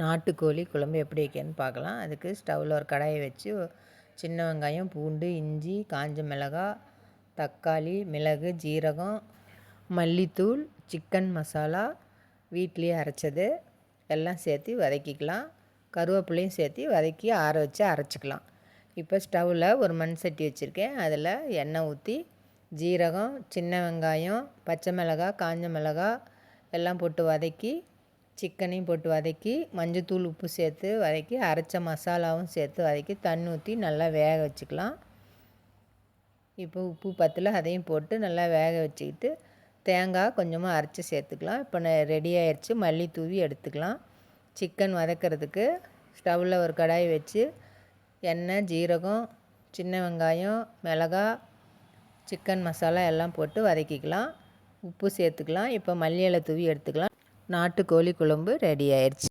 நாட்டுக்கோழி குழம்பு எப்படி வைக்கன்னு பார்க்கலாம். அதுக்கு ஸ்டவ்வில் ஒரு கடாயை வச்சு சின்ன வெங்காயம், பூண்டு, இஞ்சி, காஞ்ச மிளகாய், தக்காளி, மிளகு, ஜீரகம், மல்லித்தூள், சிக்கன் மசாலா வீட்லேயே அரைச்சது எல்லாம் சேர்த்து வதக்கிக்கலாம். கருவேப்பிலையும் சேர்த்து வதக்கி ஆற வச்சு அரைச்சிக்கலாம். இப்போ ஸ்டவ்வில் ஒரு மண் சட்டி வச்சுருக்கேன். அதில் எண்ணெய் ஊற்றி ஜீரகம், சின்ன வெங்காயம், பச்சை மிளகாய், காஞ்ச மிளகாய் எல்லாம் போட்டு வதக்கி சிக்கனையும் போட்டு வதக்கி மஞ்சத்தூள், உப்பு சேர்த்து வதக்கி அரைச்ச மசாலாவும் சேர்த்து வதக்கி தண்ணி ஊற்றி நல்லா வேக வச்சுக்கலாம். இப்போ உப்பு பத்தல அதையும் போட்டு நல்லா வேக வச்சுக்கிட்டு தேங்காய் கொஞ்சமாக அரைச்சி சேர்த்துக்கலாம். இப்போ ரெடி ஆயிடுச்சு. மல்லி தூவி எடுத்துக்கலாம். சிக்கன் வதக்கிறதுக்கு ஸ்டவ்வில் ஒரு கடாய் வச்சு எண்ணெய், ஜீரகம், சின்ன வெங்காயம், மிளகாய், சிக்கன் மசாலா எல்லாம் போட்டு வதக்கிக்கலாம். உப்பு சேர்த்துக்கலாம். இப்போ மல்லி இலை தூவி எடுத்துக்கலாம். நாட்டுக்கோழி குழம்பு ரெடி ஆயிடுச்சு.